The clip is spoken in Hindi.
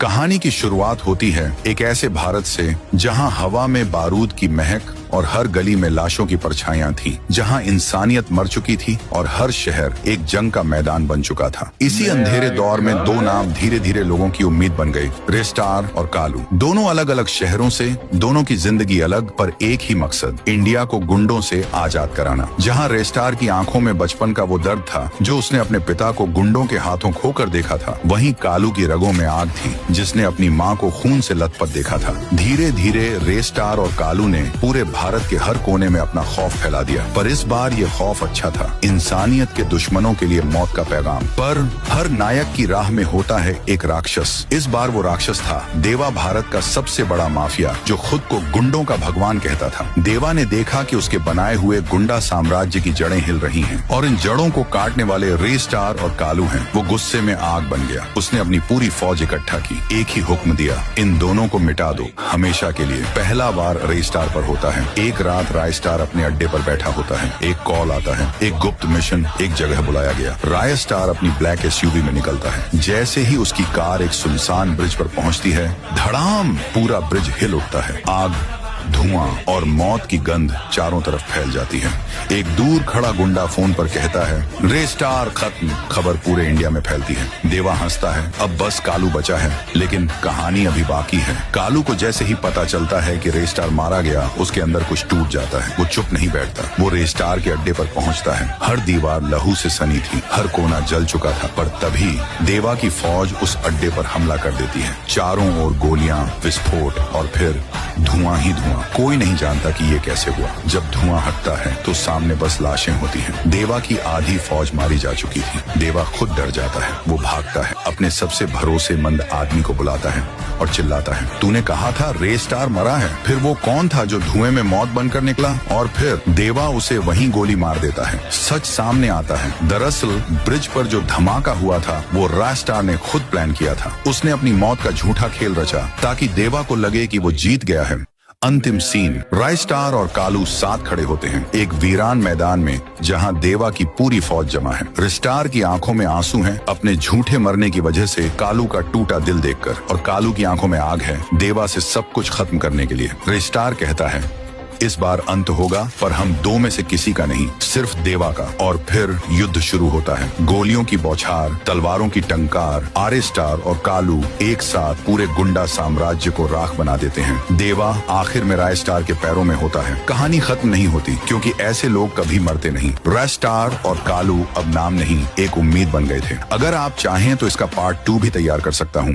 कहानी की शुरुआत होती है एक ऐसे भारत से जहां हवा में बारूद की महक और हर गली में लाशों की परछाइयां थी, जहां इंसानियत मर चुकी थी और हर शहर एक जंग का मैदान बन चुका था। इसी अंधेरे दौर में दो नाम धीरे धीरे लोगों की उम्मीद बन गए, रेस्टार और कालू। दोनों अलग अलग शहरों से, दोनों की जिंदगी अलग, पर एक ही मकसद, इंडिया को गुंडों से आजाद कराना। जहां रेस्टार की आंखों में बचपन का वो दर्द था जो उसने अपने पिता को गुंडों के हाथों खोकर देखा था, वहीं कालू की रगों में आग थी जिसने अपनी माँ को खून से लथपथ देखा था। धीरे धीरे रेस्टार और कालू ने पूरे भारत के हर कोने में अपना खौफ फैला दिया, पर इस बार ये खौफ अच्छा था, इंसानियत के दुश्मनों के लिए मौत का पैगाम। पर हर नायक की राह में होता है एक राक्षस। इस बार वो राक्षस था देवा, भारत का सबसे बड़ा माफिया जो खुद को गुंडों का भगवान कहता था। देवा ने देखा कि उसके बनाए हुए गुंडा साम्राज्य की जड़ें हिल रही हैं और इन जड़ों को काटने वाले रेस्टार और कालू हैं। वो गुस्से में आग बन गया। उसने अपनी पूरी फौज इकट्ठा की, एक ही हुक्म दिया, इन दोनों को मिटा दो हमेशा के लिए। पहला वार रेस्टार पर होता है। एक रात रायस्टार अपने अड्डे पर बैठा होता है, एक कॉल आता है, एक गुप्त मिशन, एक जगह बुलाया गया। रायस्टार अपनी ब्लैक एसयूवी में निकलता है। जैसे ही उसकी कार एक सुनसान ब्रिज पर पहुंचती है, धड़ाम, पूरा ब्रिज हिल उठता है। आग, धुआं और मौत की गंध चारों तरफ फैल जाती है। एक दूर खड़ा गुंडा फोन पर कहता है, रेस्टार खत्म। खबर पूरे इंडिया में फैलती है। देवा हंसता है, अब बस कालू बचा है, लेकिन कहानी अभी बाकी है। कालू को जैसे ही पता चलता है कि रेस्टार मारा गया, उसके अंदर कुछ टूट जाता है। वो चुप नहीं बैठता। वो रेस्टार के अड्डे पर पहुंचता है। हर दीवार लहू से सनी थी, हर कोना जल चुका था, पर तभी देवा की फौज उस अड्डे पर हमला कर देती है। चारों ओर गोलियां, विस्फोट और फिर धुआं ही धुआं। कोई नहीं जानता कि ये कैसे हुआ। जब धुआं हटता है तो सामने बस लाशें होती हैं। देवा की आधी फौज मारी जा चुकी थी। देवा खुद डर जाता है। वो भागता है, अपने सबसे भरोसेमंद आदमी को बुलाता है और चिल्लाता है, तूने कहा था रेस्टार मरा है। फिर वो कौन था जो धुएं में मौत बनकर निकला? और फिर देवा उसे वहीं गोली मार देता है। सच सामने आता है। दरअसल ब्रिज पर जो धमाका हुआ था वो रेस्टार ने खुद प्लान किया था। उसने अपनी मौत का झूठा खेल रचा ताकि देवा को लगे कि वो जीत गया है। अंतिम सीन, रायस्टार और कालू साथ खड़े होते हैं एक वीरान मैदान में जहां देवा की पूरी फौज जमा है। रेस्टार की आंखों में आंसू हैं अपने झूठे मरने की वजह से, कालू का टूटा दिल देखकर, और कालू की आंखों में आग है देवा से सब कुछ खत्म करने के लिए। रेस्टार कहता है, इस बार अंत होगा, पर हम दो में से किसी का नहीं, सिर्फ देवा का। और फिर युद्ध शुरू होता है। गोलियों की बौछार, तलवारों की टंकार, रेस्टार और कालू एक साथ पूरे गुंडा साम्राज्य को राख बना देते हैं। देवा आखिर में रायस्टार के पैरों में होता है। कहानी खत्म नहीं होती, क्योंकि ऐसे लोग कभी मरते नहीं। रेस्टार और कालू अब नाम नहीं, एक उम्मीद बन गए थे। अगर आप चाहें तो इसका पार्ट 2 भी तैयार कर सकता हूँ।